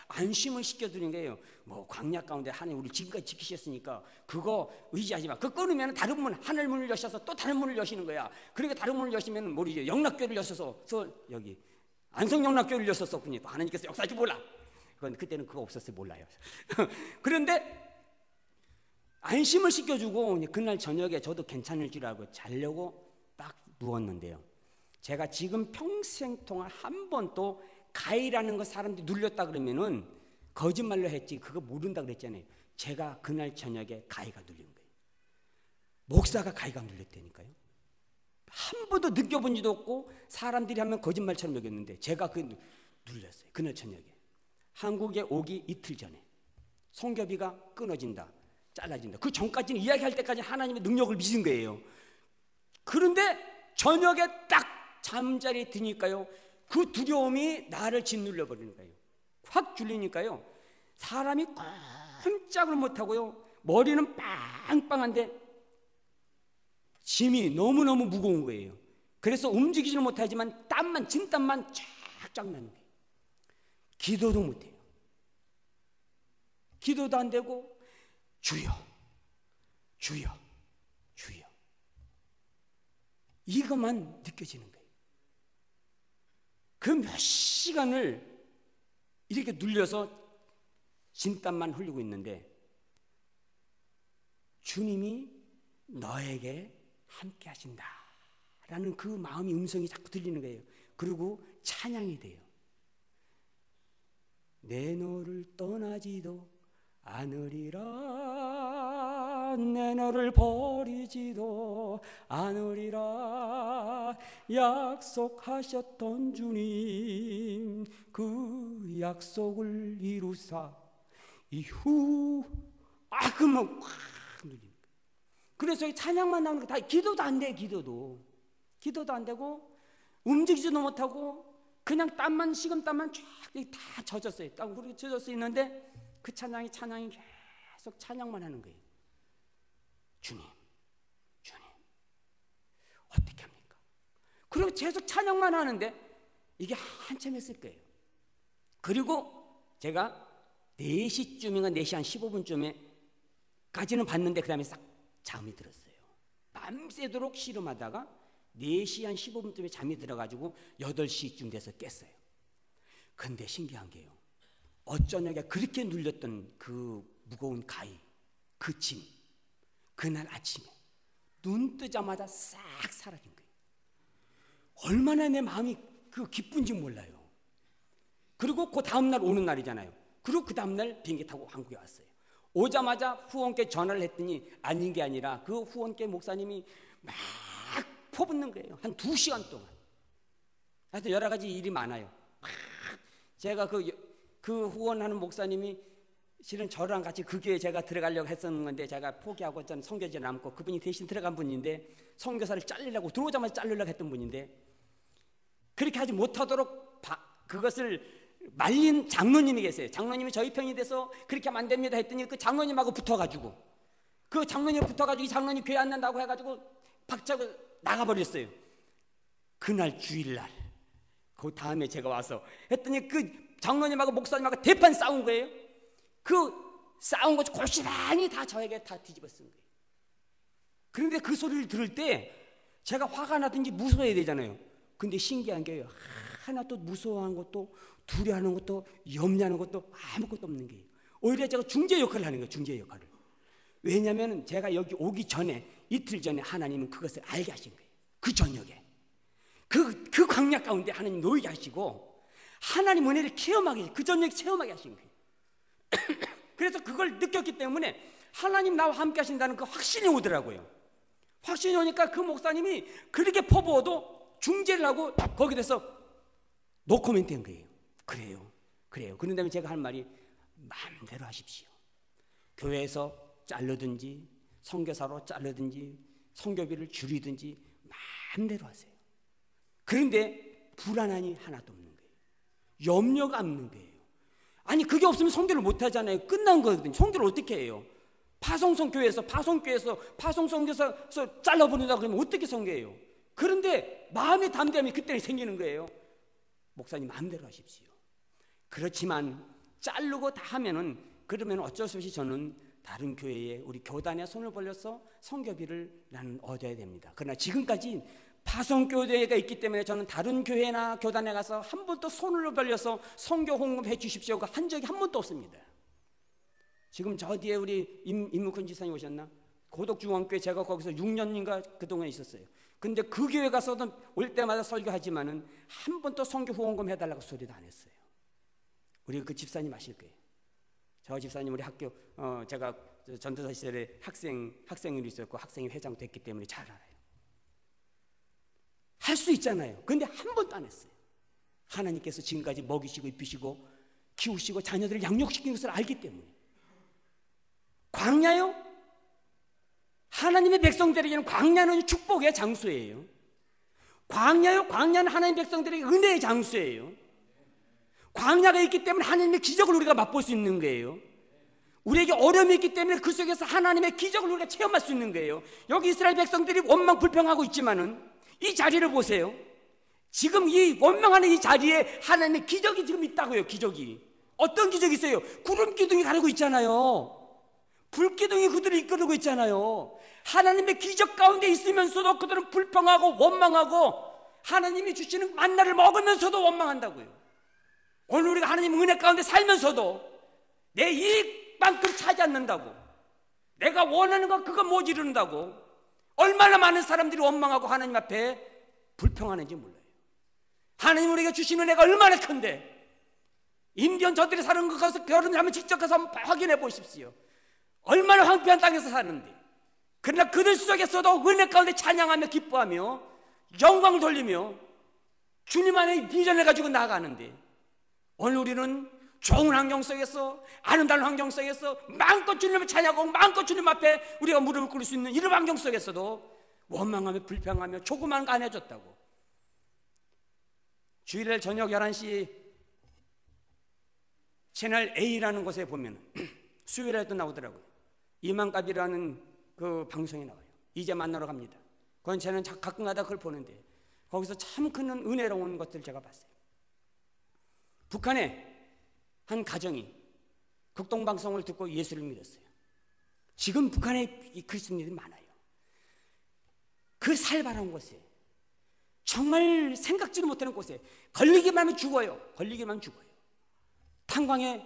안심을 시켜드리는 거예요. 뭐 광야 가운데 하나님 우리 지금까지 지키셨으니까 그거 의지하지 마. 그거 끊으면 다른 문, 하늘 문을 여셔서 또 다른 문을 여시는 거야. 그러니까 다른 문을 여시면 모르죠. 영락교를 여셔서 여기 안성영락교를 여셨었군요. 하나님께서 역사할지 몰라. 그때는 그거 없었어요. 몰라요. 그런데 안심을 시켜주고 그날 저녁에 저도 괜찮을 줄 알고 자려고 딱 누웠는데요. 제가 지금 평생 동안 한 번도 가위라는 거 사람들이 눌렸다 그러면은 거짓말로 했지 그거 모른다 그랬잖아요. 제가 그날 저녁에 가위가 눌린 거예요. 목사가 가위가 눌렸다니까요. 한 번도 느껴본 적도 없고 사람들이 하면 거짓말처럼 여겼는데 제가 눌렸어요. 그날 저녁에. 한국에 오기 이틀 전에 송교비가 끊어진다. 잘라진다. 그 전까지는 이야기할 때까지 하나님의 능력을 믿은 거예요. 그런데 저녁에 딱 잠자리에 드니까요. 그 두려움이 나를 짓눌려 버리는 거예요. 확 줄리니까요. 사람이 꼼짝을 못하고요. 머리는 빵빵한데 짐이 너무너무 무거운 거예요. 그래서 움직이지는 못하지만 진땀만 쫙쫙 나는 거예요. 기도도 못해요. 기도도 안 되고 주여, 주여, 주여. 이것만 느껴지는 거예요. 그 몇 시간을 이렇게 눌려서 진땀만 흘리고 있는데 주님이 너에게 함께 하신다 라는 그 마음의 음성이 자꾸 들리는 거예요. 그리고 찬양이 돼요. 내 너를 떠나지도 않으리라 내 너를 버리지도 않으리라 약속하셨던 주님 그 약속을 이루사 이후 그러면 확 눌리는 거예요. 그래서 찬양만 나오는 거 다 기도도 안 돼. 기도도 안 되고 움직이지도 못하고 그냥 식은땀만 쫙 다 젖었어요. 그렇게 젖었어 있는데 그 찬양이 계속 찬양만 하는 거예요. 주님 어떻게 합니까? 그리고 계속 찬양만 하는데 이게 한참 했을 거예요. 그리고 제가 4시쯤인가 4시 한 15분쯤에까지는 봤는데 그 다음에 싹 잠이 들었어요. 밤새도록 씨름하다가 4시 한 15분쯤에 잠이 들어가지고 8시쯤 돼서 깼어요. 근데 신기한 게요. 어쩌냐가 그렇게 눌렸던 그 무거운 가위, 그 짐, 그날 아침에 눈 뜨자마자 싹 사라진 거예요. 얼마나 내 마음이 기쁜지 몰라요. 그리고 그 다음날 오는 날이잖아요. 그리고 그 다음날 비행기 타고 한국에 왔어요. 오자마자 후원께 전화를 했더니 아닌 게 아니라 그 후원께 목사님이 막 퍼붓는 거예요. 한 2시간 동안. 하여튼 여러 가지 일이 많아요. 제가 그 후원하는 목사님이 실은 저랑 같이 그 교회에 제가 들어가려고 했었는데 제가 포기하고 저는 선교지에 남고 그분이 대신 들어간 분인데 선교사를 잘리려고 들어오자마자 자르려고 했던 분인데 그렇게 하지 못하도록 그것을 말린 장로님이 계세요. 장로님이 저희 편이 돼서 그렇게 하면 안 됩니다 했더니 그 장로님하고 붙어가지고 이 장로님 교회 안 난다고 해가지고 박차고 나가버렸어요. 그날 주일날 그 다음에 제가 와서 했더니 그 장로님하고 목사님하고 대판 싸운 거예요. 그 싸운 거 고스란히 다 저에게 다 뒤집어 쓴 거예요. 그런데 그 소리를 들을 때 제가 화가 나든지 무서워야 되잖아요. 근데 신기한 게요. 하나도 무서워하는 것도 두려워하는 것도 염려하는 것도 아무것도 없는 게요. 오히려 제가 중재 역할을 하는 거예요. 중재 역할을. 왜냐하면 제가 여기 오기 전에 이틀 전에 하나님은 그것을 알게 하신 거예요. 그 저녁에 그 광야 가운데 하나님 놓이게 하시고 하나님 은혜를 체험하게 그 저녁에 체험하게 하신 거예요. 그래서 그걸 느꼈기 때문에 하나님 나와 함께 하신다는 그 확신이 오더라고요. 확신이 오니까 그 목사님이 그렇게 퍼부어도 중재를 하고 거기에 대해서 노코멘트한 거예요. 그래요. 그런 다음에 제가 할 말이 마음대로 하십시오. 교회에서 자르든지 선교사로 자르든지 선교비를 줄이든지 마음대로 하세요. 그런데 불안함이 하나도 없는 거예요. 염려가 없는 거예요. 아니 그게 없으면 선교를 못 하잖아요. 끝난 거거든요. 선교를 어떻게 해요? 파송교회에서 파송선교사에서 잘라버린다 그러면 어떻게 선교해요? 그런데 마음의 담대함이 그때 생기는 거예요. 목사님 마음대로 하십시오. 그렇지만 자르고 다 하면은, 그러면 어쩔 수 없이 저는 다른 교회에, 우리 교단에 손을 벌려서 선교비를 나는 얻어야 됩니다. 그러나 지금까지 파송교회가 있기 때문에 저는 다른 교회나 교단에 가서 한 번도 손을 벌려서 선교 홍보해 주십시오가 한 적이 한 번도 없습니다. 지금 저 뒤에 우리 임묵훈 지사님 오셨나? 고덕중앙교회 제가 거기서 6년인가 그동안 있었어요. 근데 그 교회 가서도 올 때마다 설교하지만은 한 번도 선교 후원금 해달라고 소리도 안 했어요. 우리 그 집사님 아실 거예요. 저 집사님 우리 학교 제가 전도사 시절에 학생으로 있었고 학생회 회장 됐기 때문에 잘 알아요. 할 수 있잖아요. 근데 한 번도 안 했어요. 하나님께서 지금까지 먹이시고 입히시고 키우시고 자녀들을 양육시키는 것을 알기 때문에. 광야요? 하나님의 백성들에게는 광야는 축복의 장소예요. 광야요? 광야는 하나님의 백성들에게 은혜의 장소예요. 광야가 있기 때문에 하나님의 기적을 우리가 맛볼 수 있는 거예요. 우리에게 어려움이 있기 때문에 그 속에서 하나님의 기적을 우리가 체험할 수 있는 거예요. 여기 이스라엘 백성들이 원망 불평하고 있지만은 이 자리를 보세요. 지금 이 원망하는 이 자리에 하나님의 기적이 지금 있다고요. 기적이. 어떤 기적이 있어요? 구름 기둥이 가르고 있잖아요. 불 기둥이 그들을 이끌고 있잖아요. 하나님의 기적 가운데 있으면서도 그들은 불평하고 원망하고 하나님이 주시는 만나를 먹으면서도 원망한다고요. 오늘 우리가 하나님 은혜 가운데 살면서도 내 이익만큼 차지 않는다고, 내가 원하는 것 그거 못 이룬다고 얼마나 많은 사람들이 원망하고 하나님 앞에 불평하는지 몰라요. 하나님 우리가 주시는 은혜가 얼마나 큰데, 인디언 저들이 사는 것 가서 결혼을 하면 직접 가서 한번 확인해 보십시오. 얼마나 황폐한 땅에서 사는데, 그러나 그들 속에서도 은혜 가운데 찬양하며 기뻐하며 영광을 돌리며 주님 안에 비전을 가지고 나아가는데, 오늘 우리는 좋은 환경 속에서, 아름다운 환경 속에서 마음껏 주님을 찬양하고 마음껏 주님 앞에 우리가 무릎을 꿇을 수 있는 이런 환경 속에서도 원망하며 불평하며 조그만 거 안 해줬다고. 주일날 저녁 11시 채널 A라는 곳에 보면 수요일에도 나오더라고요. 이만갑이라는 그 방송이 나와요. 이제 만나러 갑니다. 그건 저는 가끔가다 그걸 보는데 거기서 참 큰 은혜로운 것들 제가 봤어요. 북한에 한 가정이 극동방송을 듣고 예수를 믿었어요. 지금 북한에 이 그리스도인들이 많아요. 그 살벌한 곳에, 정말 생각지도 못하는 곳에 걸리기만 하면 죽어요. 걸리기만 하면 죽어요. 탄광에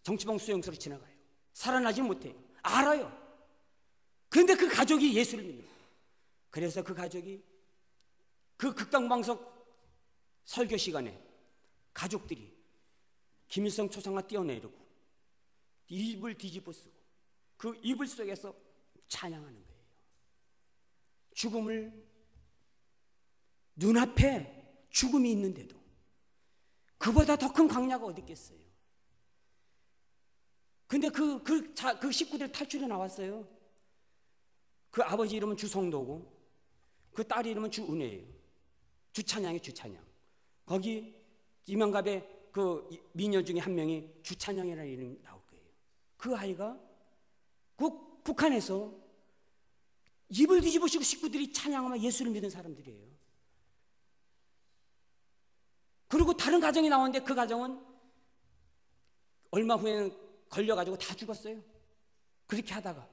정치봉 수용소로 지나가요. 살아나지 못해요. 알아요. 그런데 그 가족이 예수를 믿는 거예요. 그래서 그 가족이 그 극동방송 설교 시간에 가족들이 김일성 초상화 띄어내리고 입을 뒤집어 쓰고 그 이불 속에서 찬양하는 거예요. 죽음을, 눈앞에 죽음이 있는데도 그보다 더 큰 광야가 어디 있겠어요. 근데 그 식구들 탈출해 나왔어요. 그 아버지 이름은 주성도고 그 딸 이름은 주은혜예요. 주찬양이 주찬양. 거기 이만갑의 그 미녀 중에 한 명이 주찬양이라는 이름이 나올 거예요. 그 아이가 그 북한에서 입을 뒤집으시고 식구들이 찬양하며 예수를 믿은 사람들이에요. 그리고 다른 가정이 나오는데 그 가정은 얼마 후에는 걸려가지고 다 죽었어요. 그렇게 하다가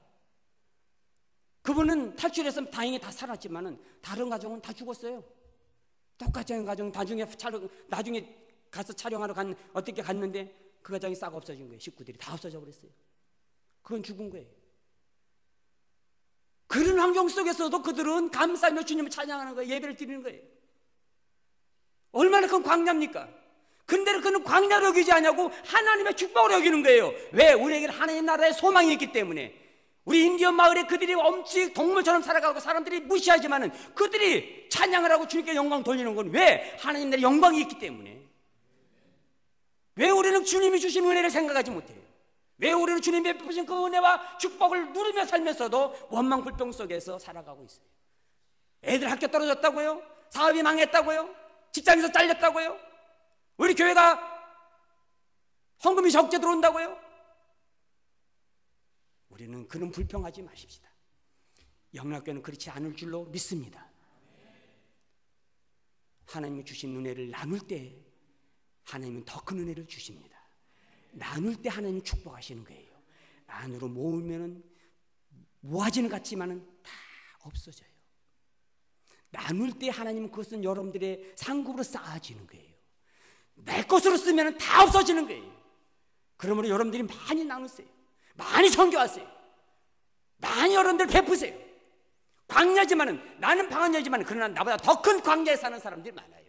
그분은 탈출해서 다행히 다 살았지만은 다른 가정은 다 죽었어요. 똑같이 한 가정 나중에 가서 촬영하러 어떻게 갔는데 그 가정이 싹 없어진 거예요. 식구들이 다 없어져 버렸어요. 그건 죽은 거예요. 그런 환경 속에서도 그들은 감사하며 주님을 찬양하는 거예요. 예배를 드리는 거예요. 얼마나 큰 광야입니까? 근데 그는 광야로 여기지 않냐고 하나님의 축복으로 여기는 거예요. 왜? 우리에게는 하나님 나라의 소망이 있기 때문에. 우리 인디언 마을에 그들이 엄청 동물처럼 살아가고 사람들이 무시하지만은 그들이 찬양을 하고 주님께 영광 돌리는 건 왜? 하나님 나라의 영광이 있기 때문에. 왜 우리는 주님이 주신 은혜를 생각하지 못해요? 왜 우리는 주님이 베푸신 그 은혜와 축복을 누리며 살면서도 원망 불평 속에서 살아가고 있어요? 애들 학교 떨어졌다고요? 사업이 망했다고요? 직장에서 잘렸다고요? 우리 교회가 헌금이 적게 들어온다고요? 우리는 그런 불평하지 마십시다. 영락교회는 그렇지 않을 줄로 믿습니다. 하나님이 주신 은혜를 나눌 때 하나님은 더 큰 은혜를 주십니다. 나눌 때 하나님이 축복하시는 거예요. 안으로 모으면은 모아지는 것 같지만은 다 없어져요. 나눌 때 하나님은 그것은 여러분들의 상급으로 쌓아지는 거예요. 내 것으로 쓰면은 다 없어지는 거예요. 그러므로 여러분들이 많이 나누세요. 많이 선교하세요. 많이 여러분들 베푸세요. 광야지만은, 나는 광야지만 그러나 나보다 더 큰 광야에 사는 사람들이 많아요.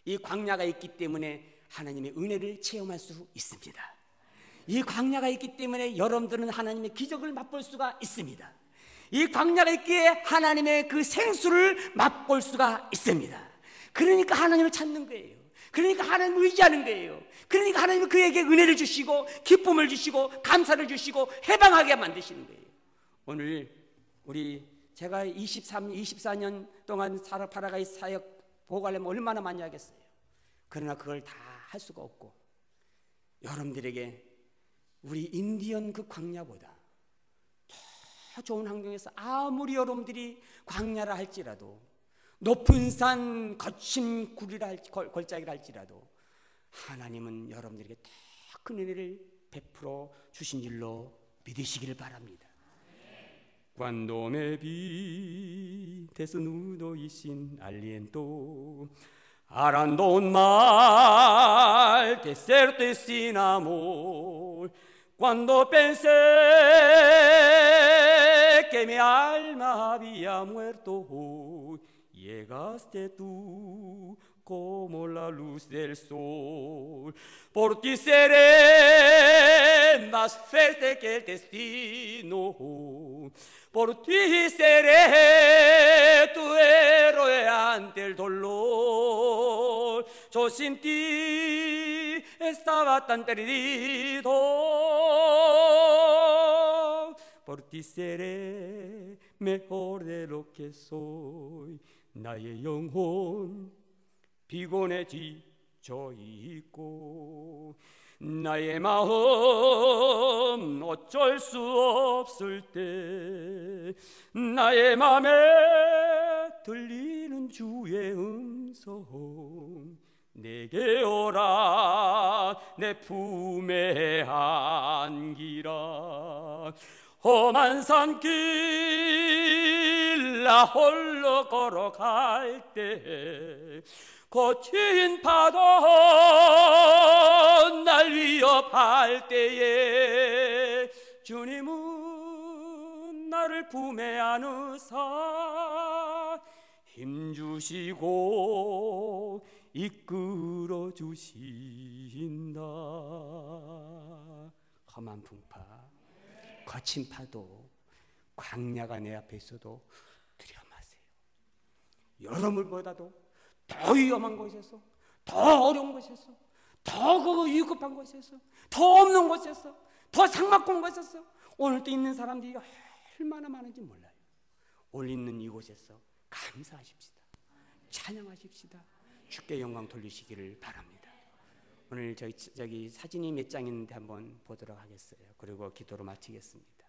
이 광야가 있기 때문에 하나님의 은혜를 체험할 수 있습니다. 이 광야가 있기 때문에 여러분들은 하나님의 기적을 맛볼 수가 있습니다. 이 광야가 있기에 하나님의 그 생수를 맛볼 수가 있습니다. 그러니까 하나님을 찾는 거예요. 그러니까 하나님을 의지하는 거예요. 그러니까 하나님은 그에게 은혜를 주시고 기쁨을 주시고 감사를 주시고 해방하게 만드시는 거예요. 오늘 제가 24년 동안 파라과이 사역 보고하려면 얼마나 많이 하겠어요. 그러나 그걸 다 할 수가 없고, 여러분들에게 우리 인디언 그 광야보다 더 좋은 환경에서 아무리 여러분들이 광야라 할지라도, 높은 산 거친 골짜기라 할지라도 하나님은 여러분들에게 더 큰 은혜를 베풀어 주신 줄로 믿으시기를 바랍니다. Cuando me vi desnudo y sin aliento, arando un mar desierto y sin amor, cuando pensé que mi alma había muerto, llegaste tú como la luz del sol. Por ti seré más fuerte que el destino. Por ti seré tu héroe ante el dolor. Yo sin ti estaba tan perdido. Por ti seré mejor de lo que soy. 나의 영혼 피곤해지쳐 있고, 나의 마음 어쩔 수 없을 때 나의 맘에 들리는 주의 음성, 내게 오라 내 품에 안기라. 험한 산길 나 홀로 걸어갈 때, 거친 파도 날 위협할 때에 주님은 나를 품에 안으사 힘주시고 이끌어 주신다. 험한 풍파, 거친 파도, 광야가 내 앞에 있어도 두려워 마세요. 여러분보다도 더 위험한 곳에서, 더 어려운 곳에서, 더 그거 위급한 곳에서, 더 없는 곳에서, 더 삭막한 곳에서 오늘 또 있는 사람들이 얼마나 많은지 몰라요. 오늘 있는 이곳에서 감사하십시다. 찬양하십시다. 주께 영광 돌리시기를 바랍니다. 오늘 저기 사진이 몇 장 있는데 한번 보도록 하겠어요. 그리고 기도로 마치겠습니다.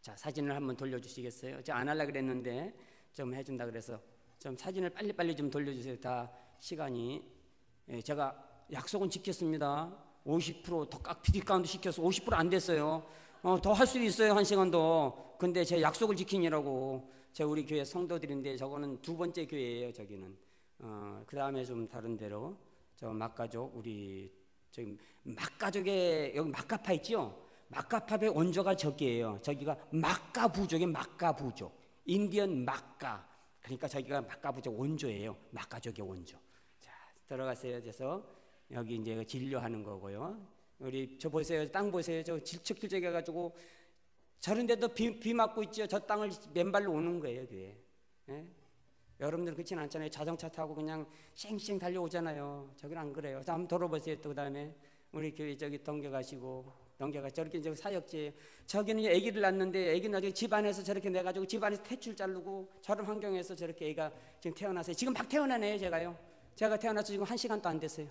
자, 사진을 한번 돌려주시겠어요? 저 안 하려고 그랬는데 좀 해준다 그래서 좀 사진을 빨리빨리 좀 돌려주세요. 다 시간이, 제가 약속은 지켰습니다. 50% 더 뒷가운데 시켜서 50% 안 됐어요. 더 할 수도 있어요. 1시간 더. 근데 제 약속을 지키느라고. 우리 교회 성도들인데 저거는 두 번째 교회예요. 저기는 그 다음에 좀 다른 데로 저 막가족, 우리 저기 막가족에 여기 막가파 있죠? 막가파의 원조가 저기예요. 저기가 막가부족의 막가부족, 인디언 막가. 그러니까 저기가 막가부족 원조예요. 막가족의 원조. 자, 들어가세요. 그래서 여기 이제 진료하는 거고요. 우리 저 보세요. 땅 보세요. 저 질척질척 해가지고 저런데도 비 맞고 있죠. 저 땅을 맨발로 오는 거예요, 교회. 예? 여러분들 그렇지는 않잖아요. 자동차 타고 그냥 쌩쌩 달려오잖아요. 저기는 안 그래요. 자, 한번 돌아보세요. 또 그다음에 우리 교회 저기 동교 가시고, 동교가 저렇게 이제 사역지. 저기는 아기를 낳는데 아기 나중에 집안에서 저렇게 내가지고 집안에서 탯줄 자르고 저런 환경에서 저렇게 애가 지금 태어났어요. 지금 막 태어나네요, 제가요. 제가 태어나서 지금 1시간도 안 됐어요.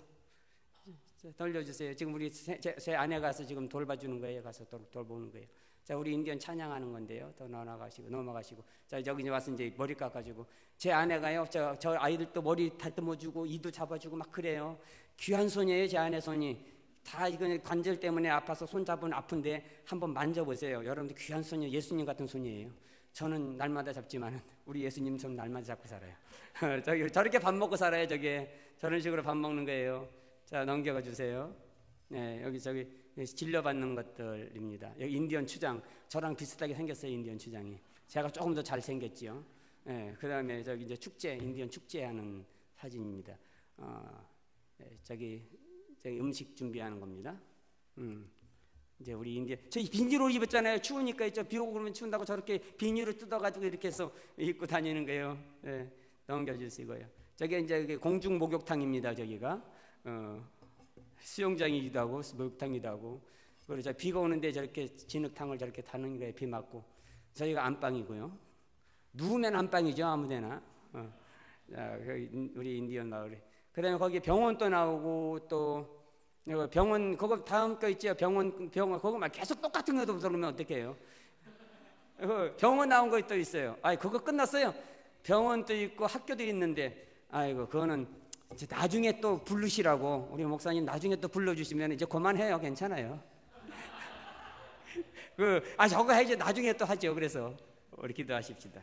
돌려주세요. 지금 우리 제 아내가 가서 지금 돌봐주는 거예요. 가서 돌보는 거예요. 자, 우리 인디언 찬양하는 건데요. 더 넘어가시고. 자, 저기 이제 와서 이제 머리 깎아주고. 제 아내가요, 저 아이들도 머리 다듬어주고, 이도 잡아주고 막 그래요. 귀한 손이에요, 제 아내 손이. 다 이건 관절 때문에 아파서 손 잡으면 아픈데 한번 만져보세요. 여러분들 귀한 손이에요. 예수님 같은 손이에요. 저는 날마다 잡지만 우리 예수님 손 날마다 잡고 살아요. 저렇게 밥 먹고 살아요. 저런 식으로 밥 먹는 거예요. 자, 넘겨가 주세요. 네, 여기 진료받는 것들입니다. 여기 인디언 추장, 저랑 비슷하게 생겼어요. 인디언 추장이. 제가 조금 더 잘 생겼지요. 네, 그다음에 저기 이제 축제, 인디언 축제하는 사진입니다. 네, 저기 음식 준비하는 겁니다. 이제 우리 인디언, 저 비닐옷 입었잖아요. 추우니까 있죠. 비 오고 그러면 추운다고 저렇게 비닐을 뜯어가지고 이렇게 해서 입고 다니는 거예요. 네, 넘겨주시고요. 저게 이제 공중 목욕탕입니다. 저기가 수영장이기도 하고 목욕탕이기도 하고. 그리고 비가 오는데 저렇게 진흙탕을 저렇게 타는 거에 비 맞고. 저희가 안방이고요. 누우면 안방이죠. 아무데나. 우리 인디언 마을에. 그다음에 거기 병원도 나오고 또 병원 그거 다음 거 있죠. 병원 그거 막 계속 똑같은 거 들으면 어떡해요? 병원 나온 거 또 있어요. 그거 끝났어요. 병원도 있고 학교도 있는데 아이고 그거는 이제 나중에 또 부르시라고 우리 목사님 나중에 또 불러주시면 이제 그만해요. 괜찮아요. 저거 해야지 나중에 또 하죠. 그래서 우리 기도하십시다.